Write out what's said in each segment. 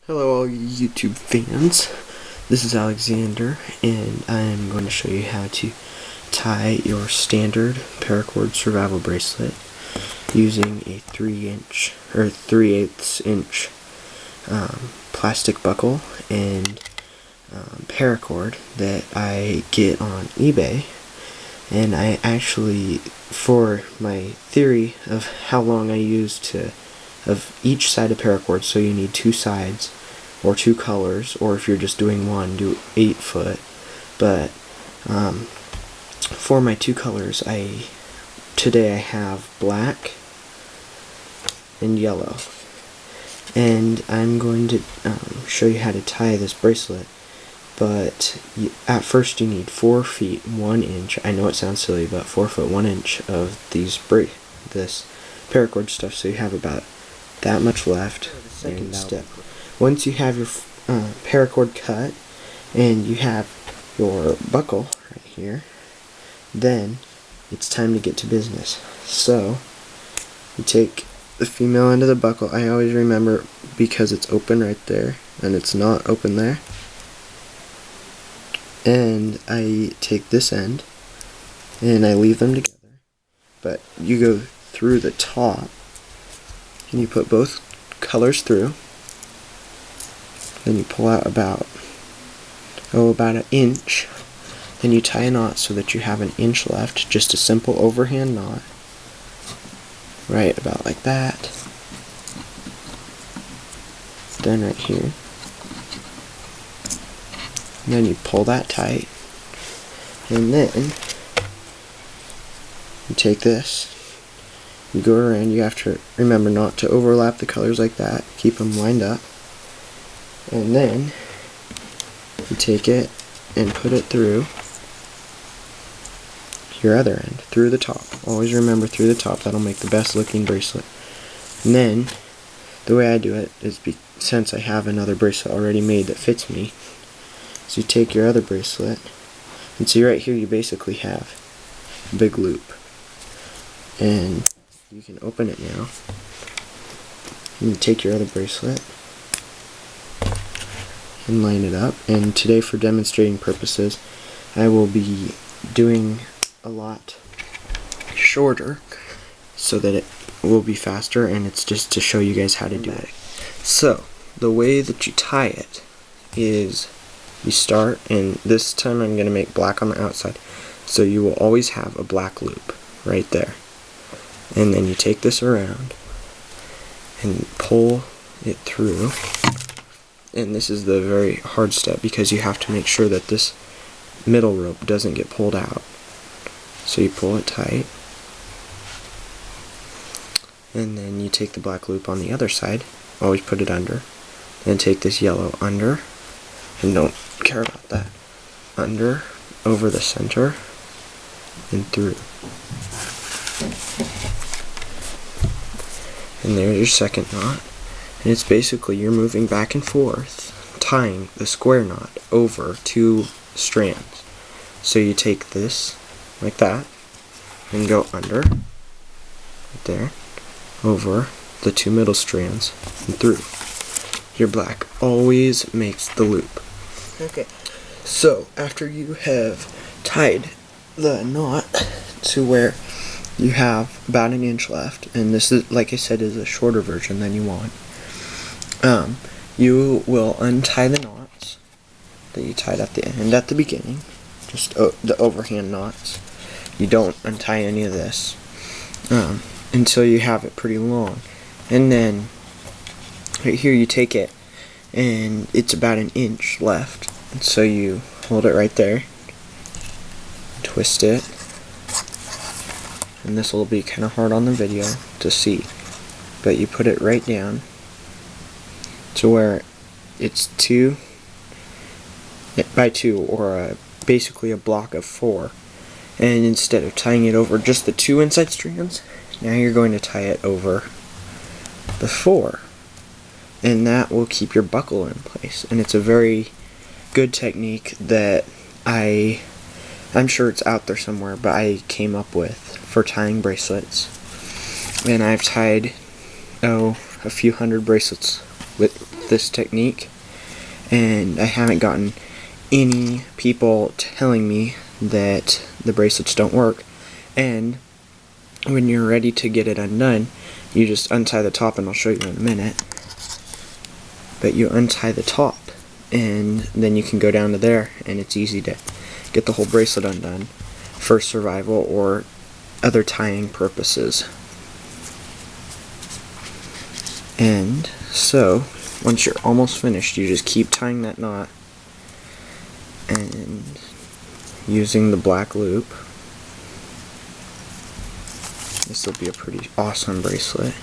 Hello all you YouTube fans, this is Alexander and I'm going to show you how to tie your standard paracord survival bracelet using a 3/8 inch plastic buckle and paracord that I get on eBay. And I actually, for my theory of how long I use of each side of paracord, so you need two sides or two colors, or if you're just doing one, do 8 foot. But for my two colors, today I have black and yellow, and I'm going to show you how to tie this bracelet. But at first you need 4 feet 1 inch. I know it sounds silly, but 4 foot 1 inch of this paracord stuff, so you have about that much left. The second step, once you have your paracord cut and you have your buckle right here, then it's time to get to business. So you take the female end of the buckle. I always remember because it's open right there and it's not open there. And I take this end and I leave them together, but you go through the top and you put both colors through. Then you pull out about an inch. Then you tie a knot so that you have an inch left, just a simple overhand knot, right about like that. Then right here. And then you pull that tight, and then you take this, you go around. You have to remember not to overlap the colors like that, keep them lined up, and then you take it and put it through your other end, through the top. Always remember through the top, that'll make the best looking bracelet. And then the way I do it is, since I have another bracelet already made that fits me, so you take your other bracelet, and see right here you basically have a big loop, and you can open it now, and you take your other bracelet and line it up. And today, for demonstrating purposes, I will be doing a lot shorter so that it will be faster, and it's just to show you guys how to do it. So the way that you tie it is, you start, and this time I'm going to make black on the outside, so you will always have a black loop right there. And then you take this around and pull it through, and this is the very hard step because you have to make sure that this middle rope doesn't get pulled out. So you pull it tight, and then you take the black loop on the other side, always put it under, and take this yellow under, and don't care about that, under, over the center, and through. And there's your second knot, and it's basically you're moving back and forth, tying the square knot over 2 strands. So you take this like that and go under, right there, over the 2 middle strands and through. Your black always makes the loop. Okay, so after you have tied the knot to where you have about an inch left, and this is, like I said, is a shorter version than you want, you will untie the knots that you tied at the end at the beginning, just the overhand knots. You don't untie any of this until you have it pretty long. And then right here you take it, and it's about an inch left, and so you hold it right there, twist it, and this will be kind of hard on the video to see, but you put it right down to where it's 2 by 2, or basically a block of 4, and instead of tying it over just the 2 inside strands, now you're going to tie it over the 4. And that will keep your buckle in place. And it's a very good technique that I'm sure it's out there somewhere, but I came up with for tying bracelets. And I've tied a few hundred bracelets with this technique, and I haven't gotten any people telling me that the bracelets don't work. And when you're ready to get it undone, you just untie the top, and I'll show you in a minute. But you untie the top, and then you can go down to there, and it's easy to get the whole bracelet undone for survival or other tying purposes. And so once you're almost finished, you just keep tying that knot and using the black loop. This will be a pretty awesome bracelet.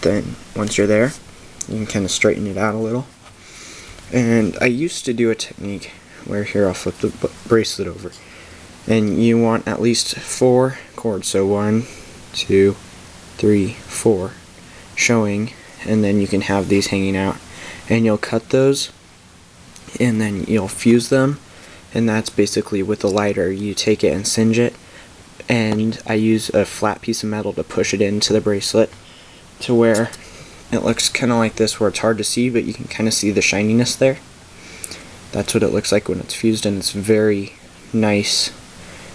Then once you're there, you can kind of straighten it out a little. And I used to do a technique where, here, I'll flip the bracelet over, and you want at least 4 cords, so 1, 2, 3, 4 showing, and then you can have these hanging out, and you'll cut those, and then you'll fuse them, and that's basically with the lighter. You take it and singe it, and I use a flat piece of metal to push it into the bracelet to where it looks kind of like this, where it's hard to see, but you can kind of see the shininess there. That's what it looks like when it's fused, and it's very nice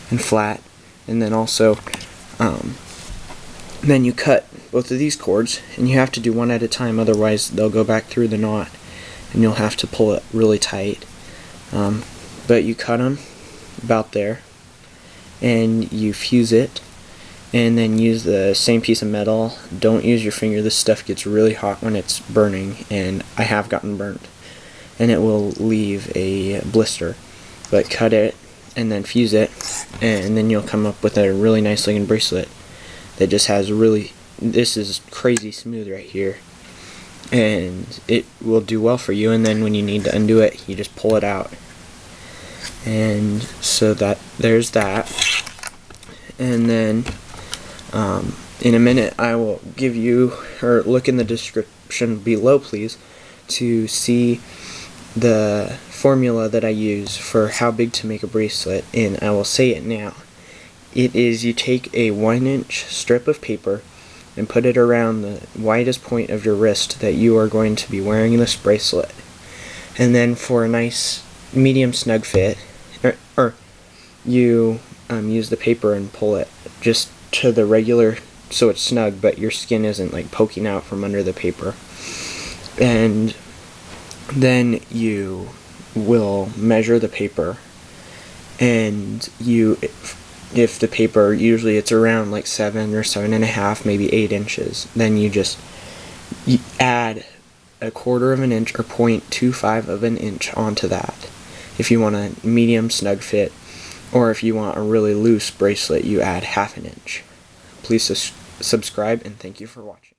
and flat. And then also, then you cut both of these cords, and you have to do one at a time, otherwise they'll go back through the knot, and you'll have to pull it really tight. But you cut them about there, and you fuse it, and then use the same piece of metal. Don't use your finger. This stuff gets really hot when it's burning, and I have gotten burnt, and it will leave a blister. But cut it and then fuse it, and then you'll come up with a really nice looking bracelet that just has this is crazy smooth right here, and it will do well for you. And then when you need to undo it, you just pull it out. And so there's that. And then in a minute I will give you, or look in the description below please, to see the formula that I use for how big to make a bracelet, and I will say it now. It is, you take a 1-inch strip of paper and put it around the widest point of your wrist that you are going to be wearing this bracelet, and then for a nice medium snug fit, you use the paper and pull it just to the regular, so it's snug but your skin isn't like poking out from under the paper. And then you will measure the paper, and if the paper, usually it's around like 7 or 7.5, maybe 8 inches, then you add 1/4 of an inch or 0.25 of an inch onto that if you want a medium snug fit, or if you want a really loose bracelet, you add 1/2 inch. Please subscribe, and thank you for watching.